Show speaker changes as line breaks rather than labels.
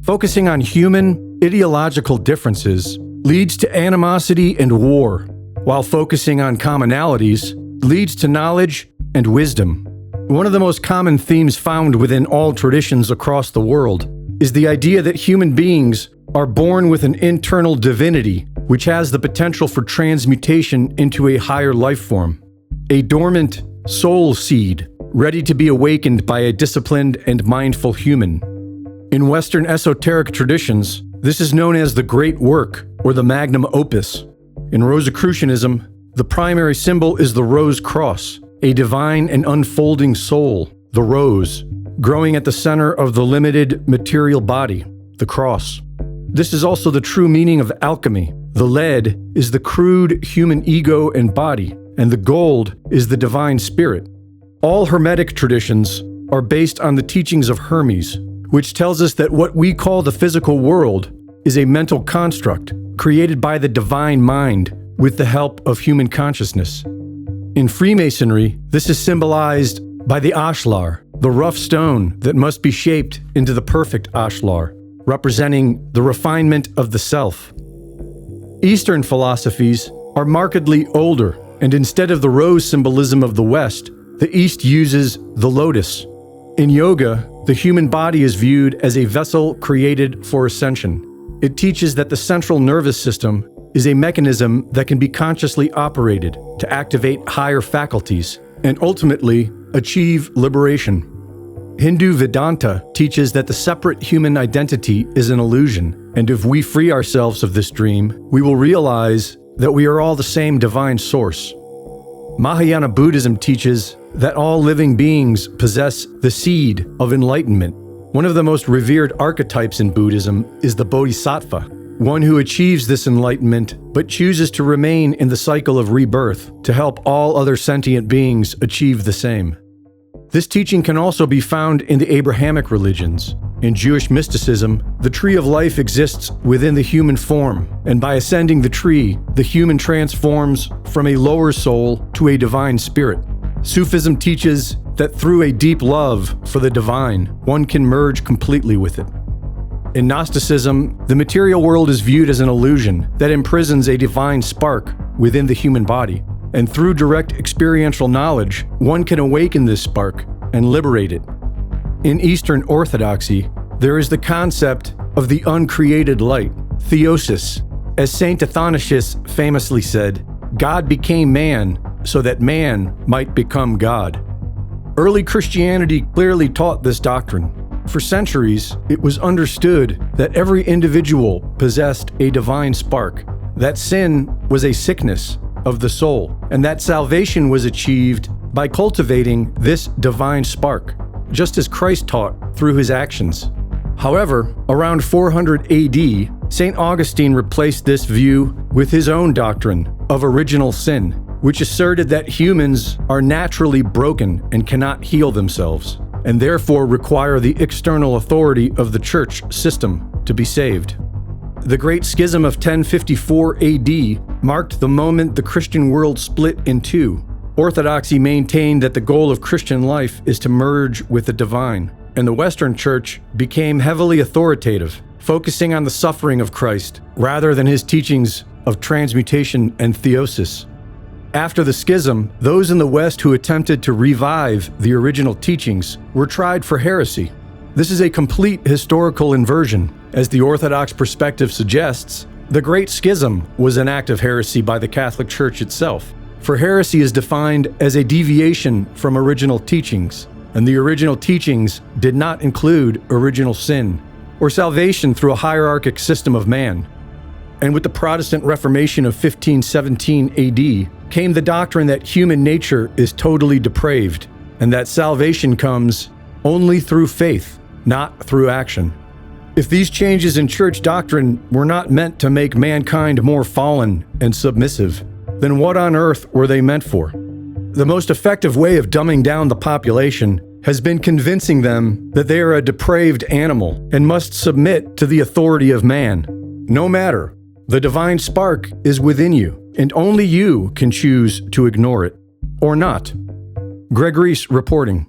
Focusing on human, ideological differences leads to animosity and war, while focusing on commonalities leads to knowledge and wisdom. One of the most common themes found within all traditions across the world is the idea that human beings are born with an internal divinity which has the potential for transmutation into a higher life form, a dormant soul seed ready to be awakened by a disciplined and mindful human. In Western esoteric traditions, this is known as the Great Work or the Magnum Opus. In Rosicrucianism, the primary symbol is the rose cross, a divine and unfolding soul, the rose, growing at the center of the limited material body, the cross. This is also the true meaning of alchemy. The lead is the crude human ego and body, and the gold is the divine spirit. All Hermetic traditions are based on the teachings of Hermes, which tells us that what we call the physical world is a mental construct created by the divine mind with the help of human consciousness. In Freemasonry, this is symbolized by the ashlar, the rough stone that must be shaped into the perfect ashlar, representing the refinement of the self. Eastern philosophies are markedly older, and instead of the rose symbolism of the West, the East uses the lotus. In yoga, the human body is viewed as a vessel created for ascension. It teaches that the central nervous system is a mechanism that can be consciously operated to activate higher faculties and ultimately achieve liberation. Hindu Vedanta teaches that the separate human identity is an illusion, and if we free ourselves of this dream, we will realize that we are all the same divine source. Mahayana Buddhism teaches that all living beings possess the seed of enlightenment. One of the most revered archetypes in Buddhism is the Bodhisattva, one who achieves this enlightenment but chooses to remain in the cycle of rebirth to help all other sentient beings achieve the same. This teaching can also be found in the Abrahamic religions. In Jewish mysticism, the tree of life exists within the human form, and by ascending the tree, the human transforms from a lower soul to a divine spirit. Sufism teaches that through a deep love for the divine, one can merge completely with it. In Gnosticism, the material world is viewed as an illusion that imprisons a divine spark within the human body, and through direct experiential knowledge, one can awaken this spark and liberate it. In Eastern Orthodoxy, there is the concept of the uncreated light, Theosis. As Saint Athanasius famously said, God became man so that man might become God. Early Christianity clearly taught this doctrine. For centuries, it was understood that every individual possessed a divine spark, that sin was a sickness of the soul, and that salvation was achieved by cultivating this divine spark, just as Christ taught through his actions. However, around 400 AD, St. Augustine replaced this view with his own doctrine of original sin, which asserted that humans are naturally broken and cannot heal themselves, and therefore require the external authority of the church system to be saved. The Great Schism of 1054 AD marked the moment the Christian world split in two. Orthodoxy maintained that the goal of Christian life is to merge with the divine, and the Western Church became heavily authoritative, focusing on the suffering of Christ rather than his teachings of transmutation and theosis. After the schism, those in the West who attempted to revive the original teachings were tried for heresy. This is a complete historical inversion. As the Orthodox perspective suggests, the Great Schism was an act of heresy by the Catholic Church itself. For heresy is defined as a deviation from original teachings, and the original teachings did not include original sin or salvation through a hierarchic system of man. And with the Protestant Reformation of 1517 AD came the doctrine that human nature is totally depraved and that salvation comes only through faith, not through action. If these changes in church doctrine were not meant to make mankind more fallen and submissive, then what on earth were they meant for? The most effective way of dumbing down the population has been convincing them that they are a depraved animal and must submit to the authority of man. No matter. The divine spark is within you, and only you can choose to ignore it or not. Greg Reese reporting.